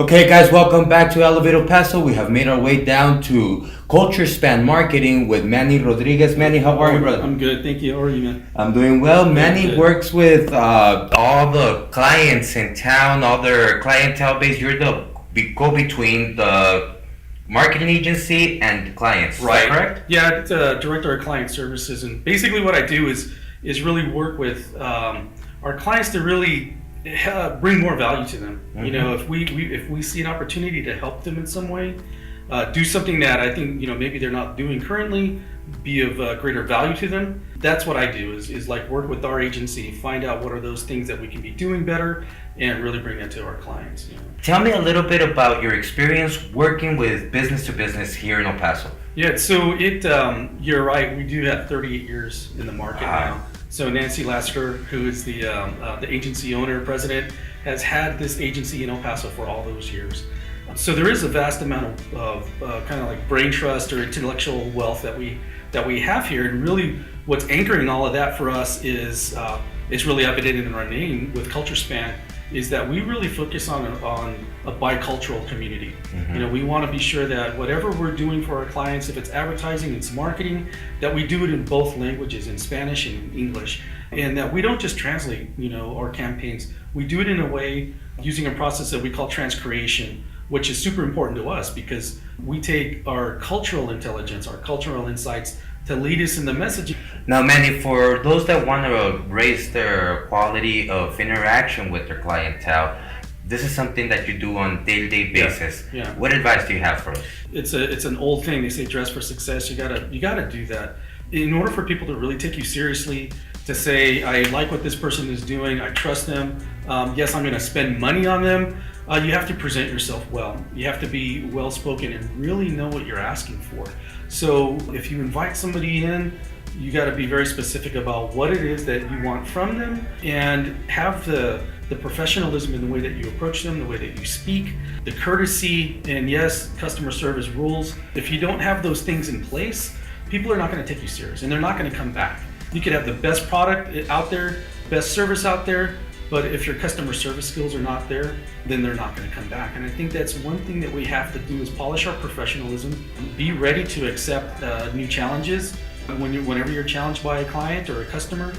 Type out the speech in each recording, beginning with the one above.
Okay, guys, welcome back to Elevator Paso. We have made our way down to Culture Span Marketing with Manny Rodriguez. Manny, how are you, brother? I'm good, thank you. How are you, man? I'm doing well. Manny good. works with all the clients in town, all their clientele base. You're the go-between the marketing agency and clients, Right. Is that correct? Yeah, it's a director of client services, and basically what I do is really work with our clients to really bring more value to them. Mm-hmm. You know, if we see an opportunity to help them in some way, do something that I think maybe they're not doing currently, be of greater value to them. That's what I do is like work with our agency, find out what are those things that we can be doing better, and really bring that to our clients. Tell me a little bit about your experience working with business to business here in El Paso. Yeah, so you're right. We do have 38 years in the market now. So Nancy Lasker, who is the agency owner, president, has had this agency in El Paso for all those years. So there is a vast amount of kind of like brain trust or intellectual wealth that we have here, and really what's anchoring all of that for us is it's really evident in our name with Culture Span, is that we really focus on a bicultural community. Mm-hmm. We want to be sure that whatever we're doing for our clients, if it's advertising, it's marketing, that we do it in both languages, in Spanish and in English, and that we don't just translate, our campaigns. We do it in a way using a process that we call transcreation, which is super important to us because we take our cultural intelligence, our cultural insights to lead us in the messaging. Now, Manny, for those that want to raise their quality of interaction with their clientele, this is something that you do on a day-to-day basis. Yeah. What advice do you have for us? It's an old thing. They say dress for success. You gotta do that. In order for people to really take you seriously, to say, I like what this person is doing, I trust them, yes, I'm gonna spend money on them, you have to present yourself well. You have to be well-spoken and really know what you're asking for. So if you invite somebody in, you got to be very specific about what it is that you want from them, and have the professionalism in the way that you approach them, the way that you speak, the courtesy, and yes, customer service rules. If you don't have those things in place, people are not going to take you serious, and they're not going to come back. You could have the best product out there, best service out there, but if your customer service skills are not there, then they're not going to come back. And I think that's one thing that we have to do is polish our professionalism, be ready to accept new challenges whenever you're challenged by a client or a customer,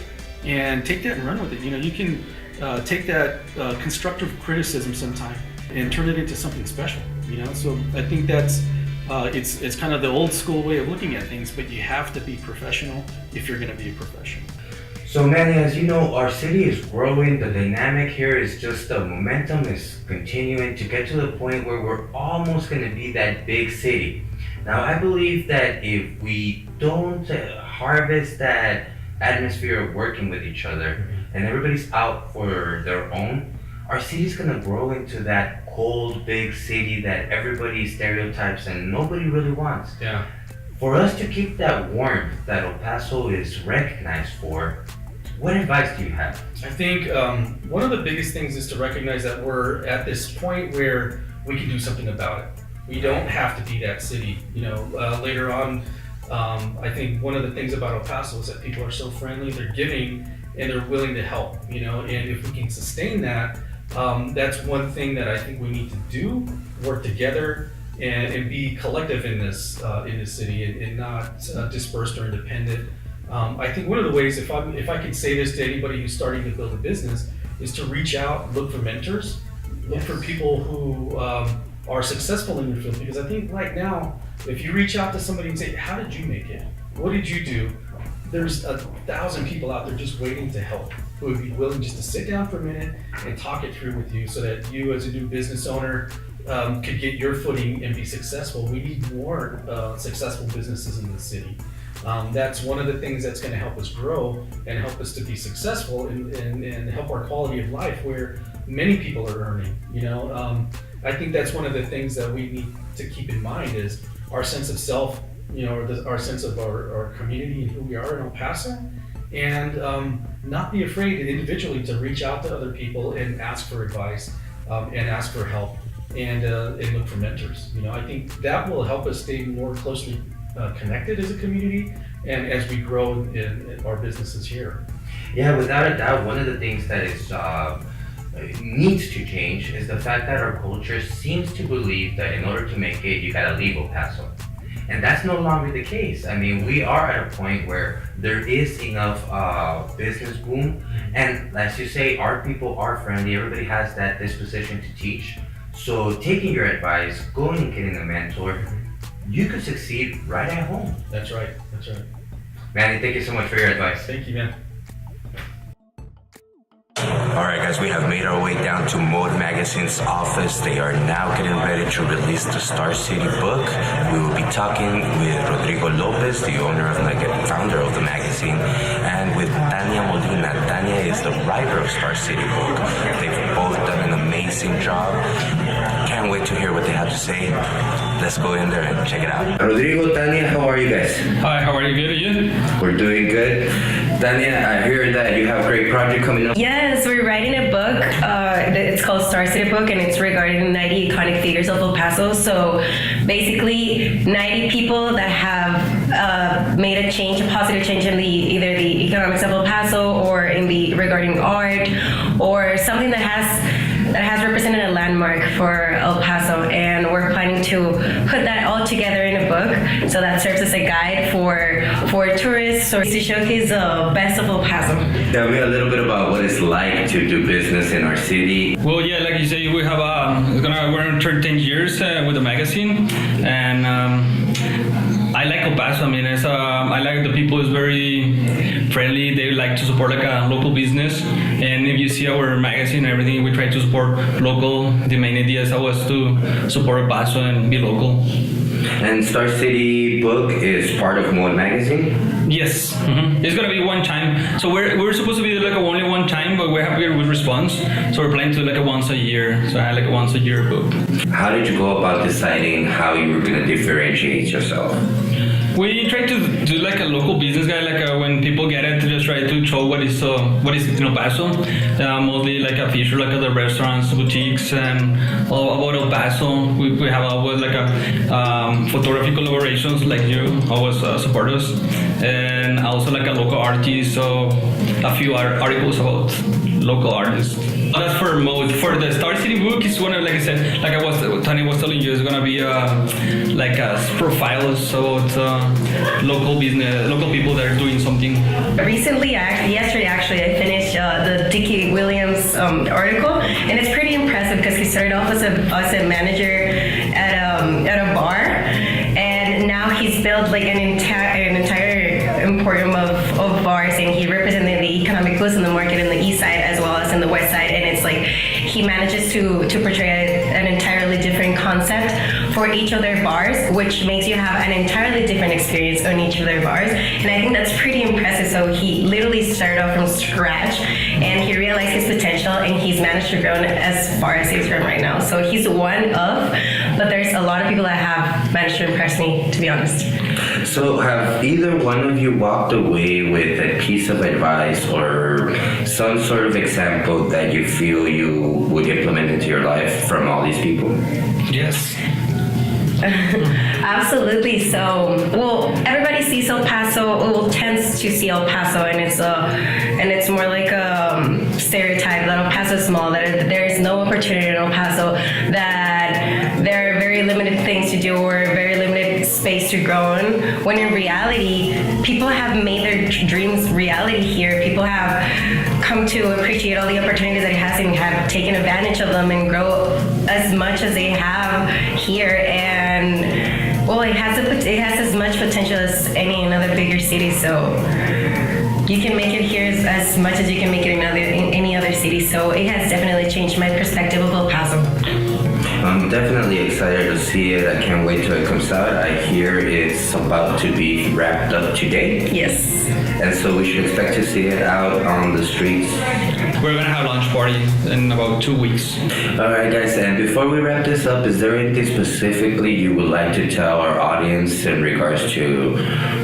and take that and run with it. You can take that constructive criticism sometime and turn it into something special. So I think that's it's kind of the old school way of looking at things, but you have to be professional if you're going to be a professional. So, Manny, as you know, our city is growing. The dynamic here is just the momentum is continuing to get to the point where we're almost going to be that big city. Now, I believe that if we don't harvest that atmosphere of working with each other and everybody's out for their own, our city's going to grow into that cold, big city that everybody stereotypes and nobody really wants. Yeah. For us to keep that warmth that El Paso is recognized for, what advice do you have? I think one of the biggest things is to recognize that we're at this point where we can do something about it. We don't have to be that city. Later on, I think one of the things about El Paso is that people are so friendly, they're giving, and they're willing to help. And if we can sustain that, that's one thing that I think we need to do: work together and be collective in this city, and not dispersed or independent. I think one of the ways, if I can say this to anybody who's starting to build a business, is to reach out, look for mentors, look for people who are successful in your field. Because I think right now, if you reach out to somebody and say, how did you make it? What did you do? There's 1,000 people out there just waiting to help, who would be willing just to sit down for a minute and talk it through with you, so that you as a new business owner could get your footing and be successful. We need more successful businesses in the city. That's one of the things that's going to help us grow and help us to be successful and help our quality of life, where many people are earning. I think that's one of the things that we need to keep in mind is our sense of self, our sense of our community and who we are in El Paso, and not be afraid individually to reach out to other people and ask for advice and ask for help and look for mentors. I think that will help us stay more closely connected as a community and as we grow in our businesses here. Yeah, without a doubt, one of the things that is needs to change is the fact that our culture seems to believe that in order to make it, you gotta leave El Paso. And that's no longer the case. I mean, we are at a point where there is enough business boom. And as you say, our people are friendly. Everybody has that disposition to teach. So taking your advice, going and getting a mentor, you could succeed right at home. That's right. Manny, thank you so much for your advice. Thank you, man. Alright guys, we have made our way down to Mode Magazine's office. They are now getting ready to release the Star City book. We will be talking with Rodrigo Lopez, the owner of founder of the magazine, and with Tania Molina. Tania is the writer of Star City book. They've both done an amazing job. Can't wait to hear what they have to say. Let's go in there and check it out. Rodrigo, Tania, how are you guys? Hi, how are you? Good, you? We're doing good. Tania, I hear that you have a great project coming up. Yes, we're writing a book. It's called Star City Book, and it's regarding 90 iconic figures of El Paso. So basically, 90 people that have made a change, a positive change in either the economics of El Paso or in the regarding art or something that has represented a landmark for El Paso, and we're planning to put that all together in a book, so that serves as a guide for tourists or to showcase the best of El Paso. Tell me a little bit about what it's like to do business in our city. Well, yeah, like you say, we have we're gonna turn 10 years with the magazine, and I like El Paso. I mean, I like the people is very friendly. They like to support like a local business, and if you see our magazine and everything, we try to support local. The main idea is always to support El Paso and be local. And Star City book is part of Mode Magazine? Yes, it's gonna be one time. So we're supposed to be like only one time, but we have a good response. So we're planning to like a once a year. So I had like a once a year book. How did you go about deciding how you were gonna differentiate yourself? We try to do like a local business guy, like when people get it, to just try to show what is in El Paso. Mostly like a feature, like the restaurants, boutiques, and all about El Paso. We have always like a photography collaborations, like you always support us, and also like a local artist. So a few articles about local artists. That's for Mode. For the Star City book, it's one of, like I said, like Tanya was telling you, it's gonna be like a profile, so it's local business, local people that are doing something. Recently, yesterday actually, I finished the Dickie Williams article, and it's pretty impressive because he started off as a manager at a bar, and now he's built like an entire emporium of bars, and he represented the economic boost in the market in the east side as well as in the west side, and it's like he manages to portray an entirely different concept for each of their bars, which makes you have an entirely different experience on each of their bars, and I think that's pretty impressive. So he literally started off from scratch, and he realized his potential, and he's managed to grow as far as he's grown right now. So he's one of, but there's a lot of people that have managed to impress me, to be honest. So have either one of you walked away with a piece of advice or some sort of example that you feel you would implement into your life from all these people? Yes. Absolutely. So, well, everybody sees El Paso, well, tends to see El Paso, and it's more like a stereotype that El Paso is small, that there is no opportunity in El Paso, that there are very limited things to do or very limited space to grow in. When in reality, people have made their dreams reality here. People have come to appreciate all the opportunities that it has and have taken advantage of them and grow as much as they have here. And well, it has as much potential as any another bigger city. So you can make it here as much as you can make it in any other city. So it has definitely changed my perspective of El Paso. I'm definitely excited to see it. I can't wait till it comes out. I hear it's about to be wrapped up today. Yes. And so we should expect to see it out on the streets. We're gonna have a launch party in about 2 weeks. Alright guys, and before we wrap this up, is there anything specifically you would like to tell our audience in regards to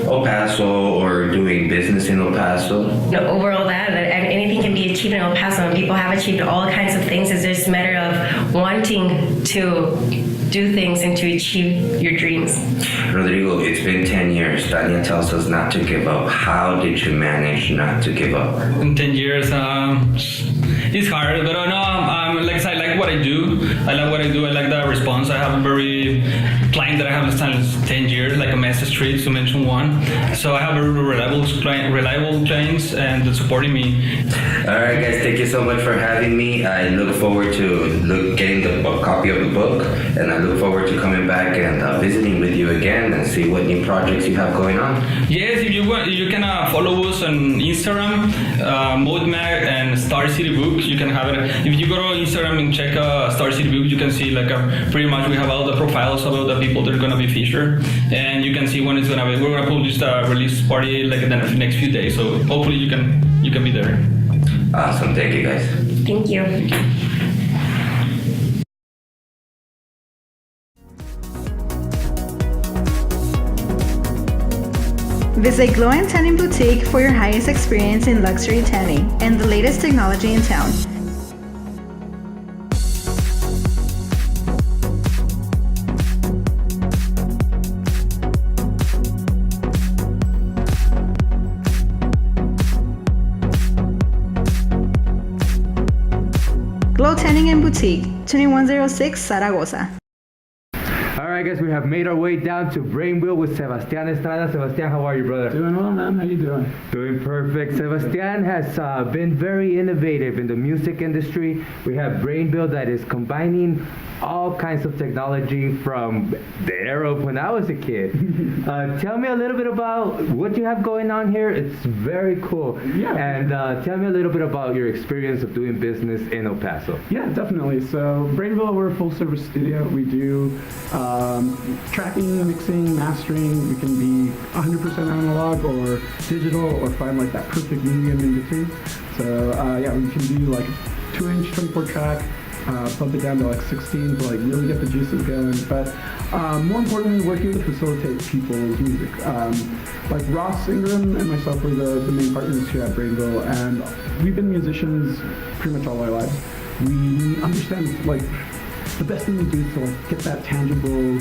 El Paso or doing business in El Paso? No, overall that anything can be achieved in El Paso, and people have achieved all kinds of things. It's just a matter of wanting to do things and to achieve your dreams. Rodrigo, it's been 10 years. Tania tells us not to give up. How did you manage not to give up? In 10 years, it's hard, but no, like I said, I like what I do. I like what I do. I like the response. I have a very client that I have since 10 years, like a Master Street, to mention one. So I have very reliable clients and they're supporting me. All right, guys, thank you so much for having me. I look forward to getting the copy of the book, and I look forward to coming back and visiting with you again and see what new projects you have going on. Yes, if you want, you can follow us on Instagram, ModeMag and Star City Books. You can have it. If you go to Instagram and check Star City Books, you can see pretty much we have all the profiles about the people that are gonna be featured, and you can see when it's gonna be. We're gonna publish the release party like in the next few days. So hopefully you can be there. Awesome, thank you guys. Thank you. Thank you. Visit Glow and Tanning Boutique for your highest experience in luxury tanning and the latest technology in town. Glow Tanning and Boutique, 2106 Zaragoza. All right, guys, we have made our way down to Brainvillle with Sebastian Estrada. Sebastian, how are you, brother? Doing well, man. How you doing? Doing perfect. Sebastian has been very innovative in the music industry. We have Brainvillle that is combining all kinds of technology from the era of when I was a kid. Tell me a little bit about what you have going on here. It's very cool. Yeah. And tell me a little bit about your experience of doing business in El Paso. Yeah, definitely. So Brainvillle, we're a full-service studio. We do tracking, mixing, mastering. We can be 100% analog or digital, or find like that perfect medium in between. So yeah, we can do like 2-inch 24-track. Bump it down to like 16 to like really get the juices going. But more importantly, we're here to facilitate people's music. Like Ross Ingram and myself were the main partners here at Brainvillle, and we've been musicians pretty much all our lives. We understand like the best thing to do is to like get that tangible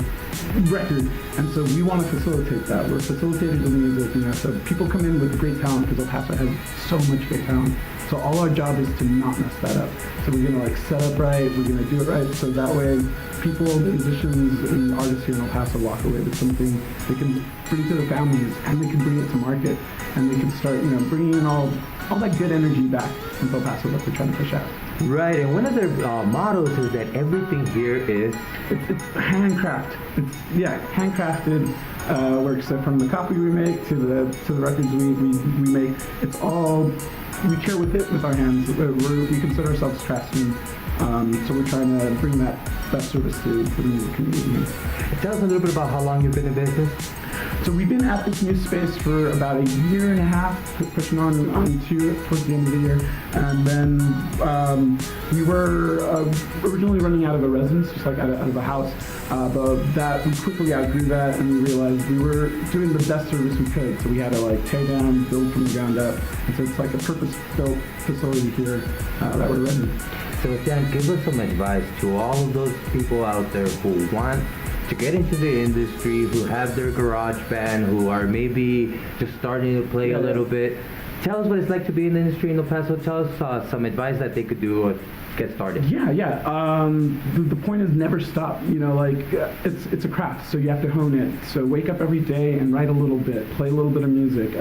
record, and so we want to facilitate that. We're facilitators of music, you know, so people come in with great talent because El Paso has so much great talent. So all our job is to not mess that up. So we're gonna like set up right, we're gonna do it right, so that way people, musicians and artists here in El Paso walk away with something they can bring to their families, and they can bring it to market, and they can start, you know, bringing in all that good energy back into El Paso that they're trying to push out. Right, and one of their mottos is that everything here is it's handcraft. It's handcrafted work. So from the copy we make to the records we make, it's all we care with it with our hands. We consider ourselves craftsmen. So we're trying to bring that service to the music community. Tell us a little bit about how long you've been in business. So we've been at this new space for about a year and a half, pushing on to towards the end of the year. And then we were originally running out of a residence, just like out of a house. But that we quickly outgrew that, and we realized we were doing the best service we could. So we had to like tear down, build from the ground up. And so it's like a purpose-built facility here that we're running. Sebastian, give us some advice to all of those people out there who want to get into the industry, who have their garage band, who are maybe just starting to play a little bit. Tell us what it's like to be in the industry in El Paso. Tell us some advice that they could do or get started. Yeah. The point is never stop. You know, like it's a craft, so you have to hone it. So wake up every day and write a little bit, play a little bit of music.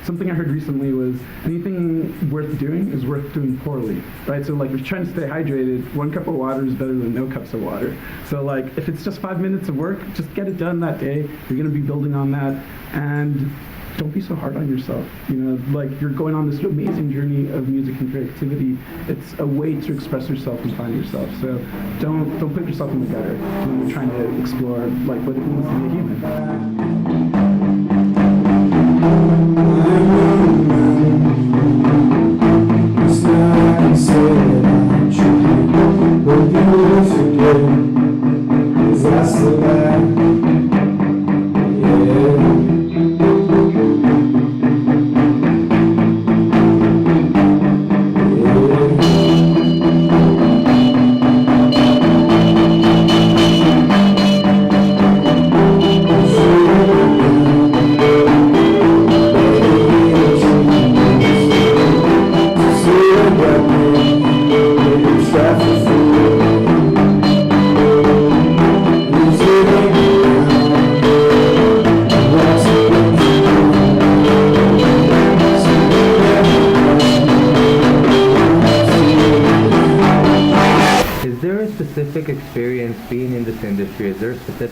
Something I heard recently was anything worth doing is worth doing poorly, right? So like if you're trying to stay hydrated, 1 cup of water is better than no cups of water. So like if it's just 5 minutes of work, just get it done that day. You're gonna be building on that, and don't be so hard on yourself. You know, like you're going on this amazing journey of music and creativity. It's a way to express yourself and find yourself. So don't put yourself in the gutter when you're trying to explore like what it means to be a human.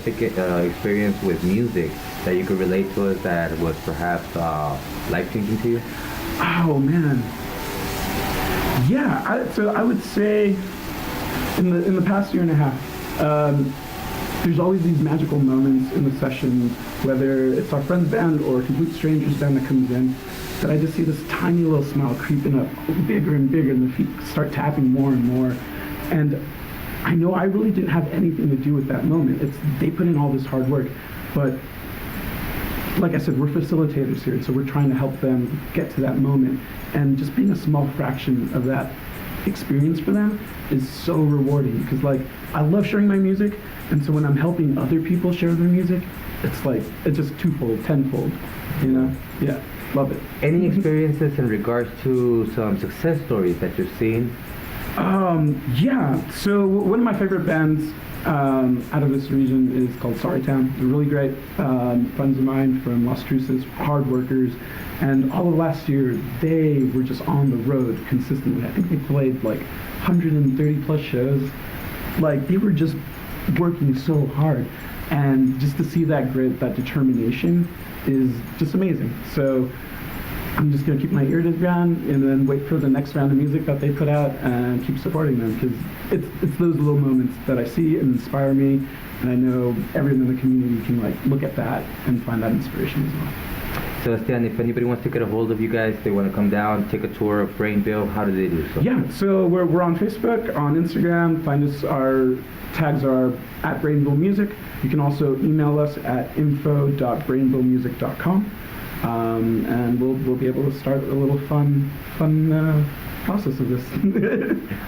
specific experience with music that you could relate to us that was perhaps life-changing to you? Oh man, yeah. So I would say in the past year and a half, there's always these magical moments in the session, whether it's our friend's band or a complete stranger's band that comes in, that I just see this tiny little smile creeping up bigger and bigger, and the feet start tapping more and more. And I know I really didn't have anything to do with that moment. They put in all this hard work, but like I said, we're facilitators here, so we're trying to help them get to that moment. And just being a small fraction of that experience for them is so rewarding, because like I love sharing my music, and so when I'm helping other people share their music, it's just twofold, tenfold, you know? Yeah, love it. Any experiences in regards to some success stories that you've seen? Yeah, so one of my favorite bands out of this region is called Sorrytown. They're really great friends of mine from Las Cruces, hard workers, and all of last year they were just on the road consistently. I think they played like 130 plus shows. Like they were just working so hard, and just to see that grit, that determination is just amazing. So I'm just going to keep my ear to the ground and then wait for the next round of music that they put out and keep supporting them, because it's those little moments that I see and inspire me, and I know everyone in the community can like look at that and find that inspiration as well. Sebastian, if anybody wants to get a hold of you guys, they want to come down, take a tour of Brainvillle, how do they do so? Yeah, so we're on Facebook, on Instagram. Find us, our tags are at Brainvillle Music. You can also email us at info.brainvillemusic.com. And we'll be able to start a little fun process of this.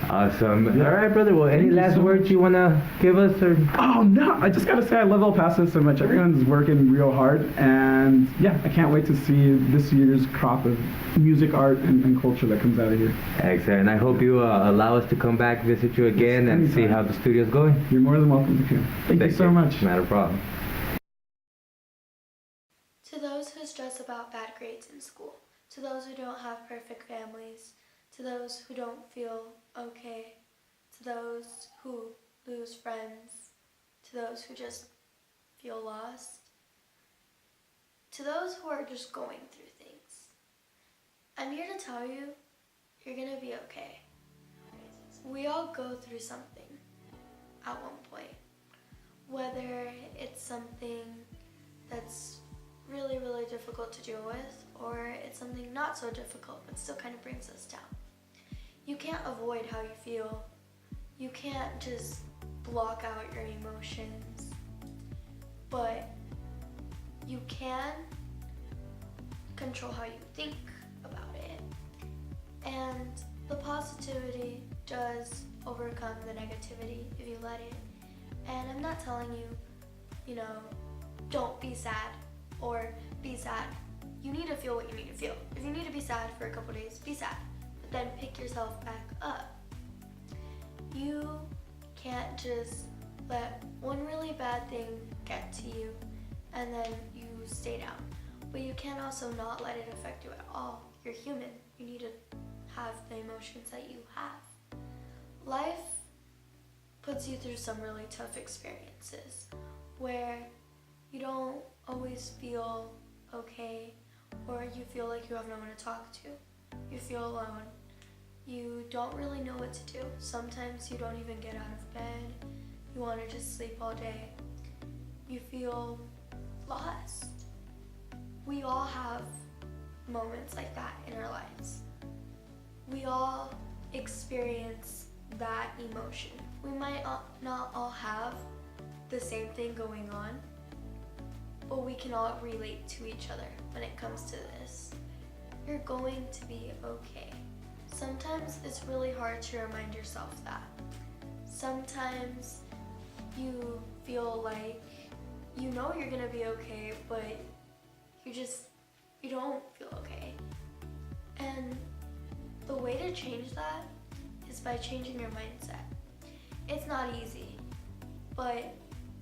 Awesome. Yeah. All right, brother. Well, any last words you want to give us? Or? Oh, no. I just got to say I love El Paso so much. Everyone's working real hard. And, yeah, I can't wait to see this year's crop of music, art, and culture that comes out of here. Excellent. And I hope you allow us to come back, visit you again, and see how the studio's going. You're more than welcome to come. Thank you so much. Not a problem. To those who stress about bad grades in school, to those who don't have perfect families, to those who don't feel okay, to those who lose friends, to those who just feel lost, to those who are just going through things, I'm here to tell you, you're gonna be okay. We all go through something at one point, whether it's something that's really, really difficult to deal with, or it's something not so difficult but still kind of brings us down. You can't avoid how you feel. You can't just block out your emotions, but you can control how you think about it. And the positivity does overcome the negativity if you let it. And I'm not telling you, don't be sad or be sad. You need to feel what you need to feel. If you need to be sad for a couple days, be sad, but then pick yourself back up. You can't just let one really bad thing get to you and then you stay down. But you can also not let it affect you at all. You're human. You need to have the emotions that you have. Life puts you through some really tough experiences where you don't always feel okay, or you feel like you have no one to talk to. You feel alone. You don't really know what to do. Sometimes you don't even get out of bed. You want to just sleep all day. You feel lost. We all have moments like that in our lives. We all experience that emotion. We might not all have the same thing going on, but we can all relate to each other when it comes to this. You're going to be okay. Sometimes it's really hard to remind yourself that. Sometimes you feel like you know you're gonna be okay, but you don't feel okay. And the way to change that is by changing your mindset. It's not easy, but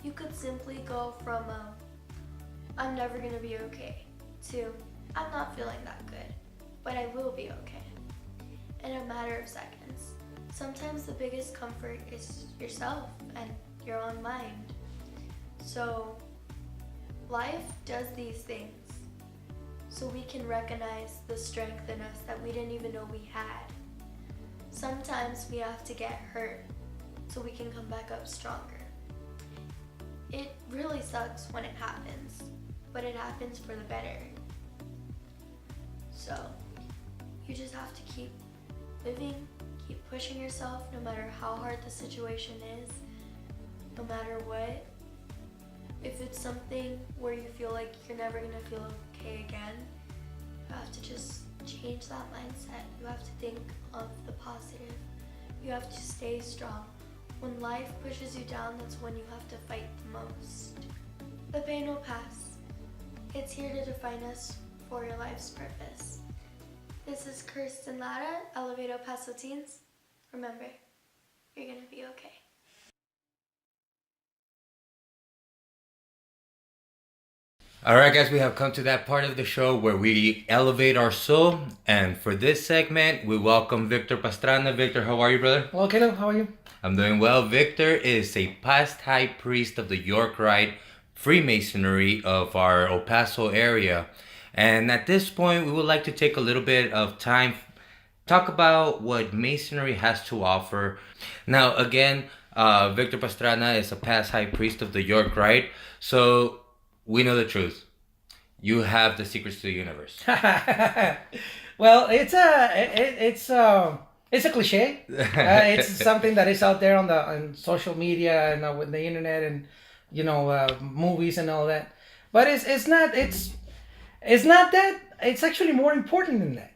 you could simply go from I'm never gonna be okay to I'm not feeling that good, but I will be okay in a matter of seconds. Sometimes the biggest comfort is yourself and your own mind. So life does these things so we can recognize the strength in us that we didn't even know we had. Sometimes we have to get hurt so we can come back up stronger. It really sucks when it happens, but it happens for the better. So you just have to keep living, keep pushing yourself no matter how hard the situation is, no matter what. If it's something where you feel like you're never gonna feel okay again, you have to just change that mindset. You have to think of the positive. You have to stay strong. When life pushes you down, that's when you have to fight the most. The pain will pass. It's here to define us for your life's purpose. This is Kersten Lara, Elevator Paso Teens. Remember, you're gonna be okay. All right, guys, we have come to that part of the show where we elevate our soul. And for this segment, we welcome Victor Pastrana. Victor, how are you, brother? Hello, Caleb. How are you? I'm doing well. Victor is a past high priest of the York Rite Freemasonry of our El Paso area. And at this point, we would like to take a little bit of time, talk about what Masonry has to offer. Now, again, Victor Pastrana is a past high priest of the York Rite. So we know the truth. You have the secrets to the universe. Well, it's a cliche. It's something that is out there on social media and with the internet and movies and all that. But it's not that. It's actually more important than that.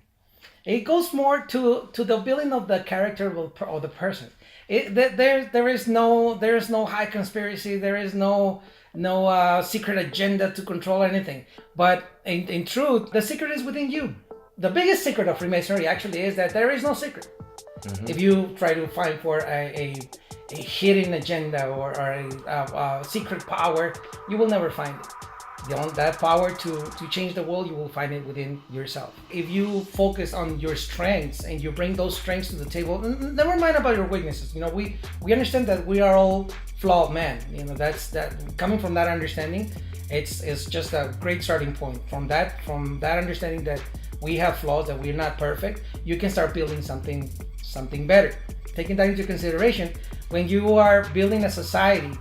It goes more to the building of the character of the person. There is no high conspiracy. There is no secret agenda to control anything. But in truth, the secret is within you. The biggest secret of Freemasonry actually is that there is no secret. Mm-hmm. If you try to find for a hidden agenda or a secret power, you will never find it. That power to change the world, you will find it within yourself. If you focus on your strengths and you bring those strengths to the table, never mind about your weaknesses. We understand that we are all flawed men. That's coming from that understanding. It's just a great starting point. From that understanding that we have flaws, that we're not perfect, you can start building something better. Taking that into consideration, when you are building a society,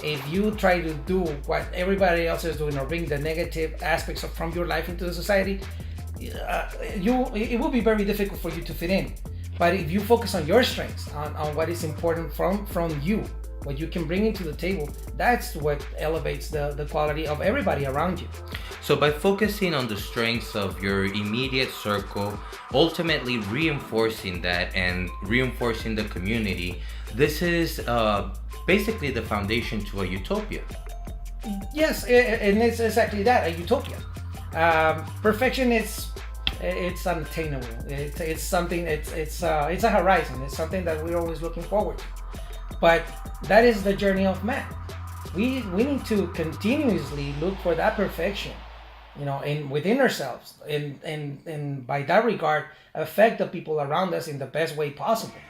if you try to do what everybody else is doing or bring the negative aspects from your life into the society, it will be very difficult for you to fit in. But if you focus on your strengths, on what is important from you, what you can bring into the table, that's what elevates the quality of everybody around you. So by focusing on the strengths of your immediate circle, ultimately reinforcing that and reinforcing the community, this is basically the foundation to a utopia. Yes, and it's exactly that, a utopia. Perfection it's unattainable. It's something. It's a horizon. It's something that we're always looking forward to. But that is the journey of man. We need to continuously look for that perfection, within ourselves, and by that regard, affect the people around us in the best way possible.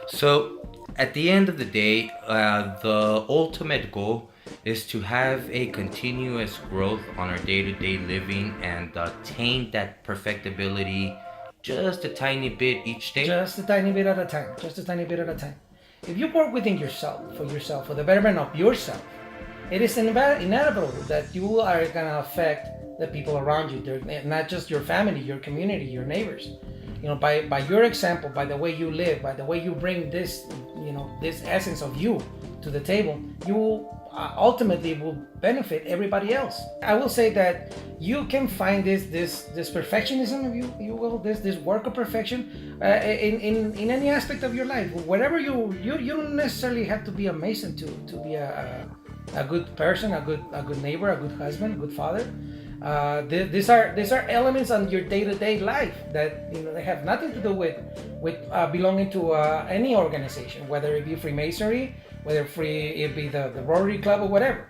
So, at the end of the day, the ultimate goal is to have a continuous growth on our day-to-day living and attain that perfectibility just a tiny bit each day. Just a tiny bit at a time. If you work within yourself, for the betterment of yourself, it is inevitable that you are going to affect the people around you, not just your family, your community, your neighbors. By your example, by the way you live, by the way you bring this essence of you to the table, you ultimately will benefit everybody else. I will say that you can find this perfectionism, if you will, this work of perfection in any aspect of your life. Whatever you don't necessarily have to be a Mason to be a good person, a good neighbor, a good husband, a good father. These are elements on your day-to-day life that they have nothing to do with belonging to any organization, whether it be Freemasonry, whether it be the Rotary Club or whatever.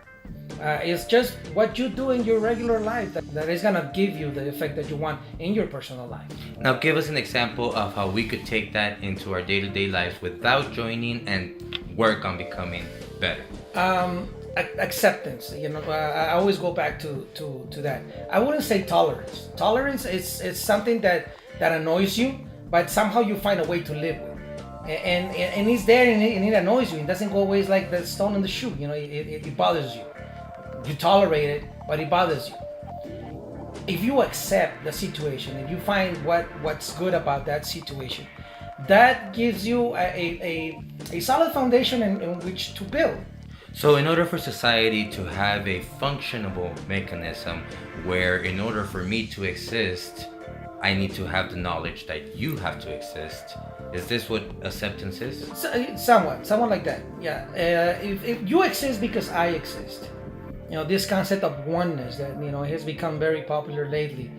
It's just what you do in your regular life that is gonna give you the effect that you want in your personal life. Now give us an example of how we could take that into our day-to-day lives without joining and work on becoming better. acceptance. I always go back to that. I wouldn't say tolerance. Tolerance is something that annoys you, but somehow you find a way to live with. And it's there and it annoys you. It doesn't go away. It's like the stone in the shoe. It bothers you. You tolerate it, but it bothers you. If you accept the situation and you find what's good about that situation, that gives you a solid foundation in which to build. So in order for society to have a functionable mechanism where in order for me to exist, I need to have the knowledge that you have to exist. Is this what acceptance is? Somewhat like that. Yeah. If you exist because I exist, this concept of oneness that has become very popular lately,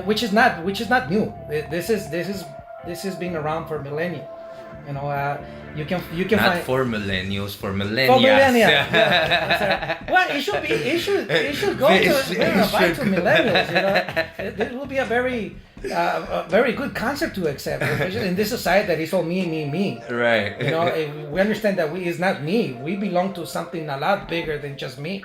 which is not new. This has been around for millennia. You can not find for millennials, for millennials. For millennia. Yeah. Well, it should go to millennials. This will be a very good concept to accept, especially in this society that is all me. Right. We understand that it's not me. We belong to something a lot bigger than just me.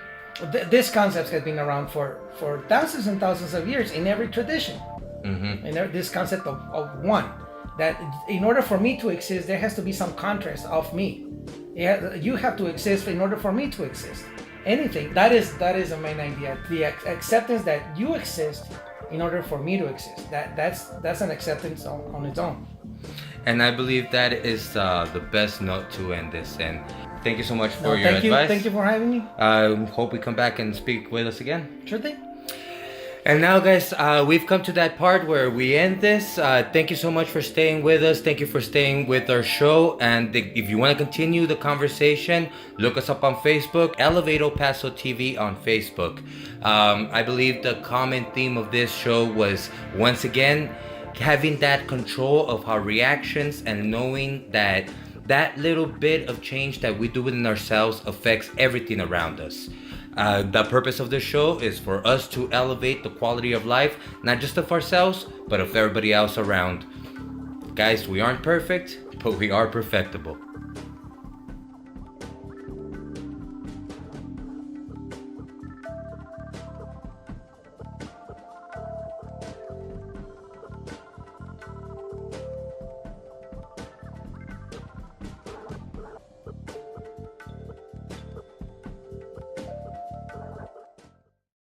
This concept has been around for thousands and thousands of years in every tradition. Mm-hmm. And this concept of one, that in order for me to exist, there has to be some contrast of me. You have to exist in order for me to exist. Anything that is the main idea. The acceptance that you exist in order for me to exist. That's an acceptance on its own. And I believe that is the best note to end this. And thank you so much for your advice. Thank you for having me. Hope we come back and speak with us again. Sure thing. And now, guys, we've come to that part where we end this. Thank you so much for staying with us. Thank you for staying with our show. And if you want to continue the conversation, look us up on Facebook, Elevato Paso TV on Facebook. I believe the common theme of this show was, once again, having that control of our reactions and knowing that that little bit of change that we do within ourselves affects everything around us. The purpose of this show is for us to elevate the quality of life, not just of ourselves, but of everybody else around. Guys, we aren't perfect, but we are perfectible.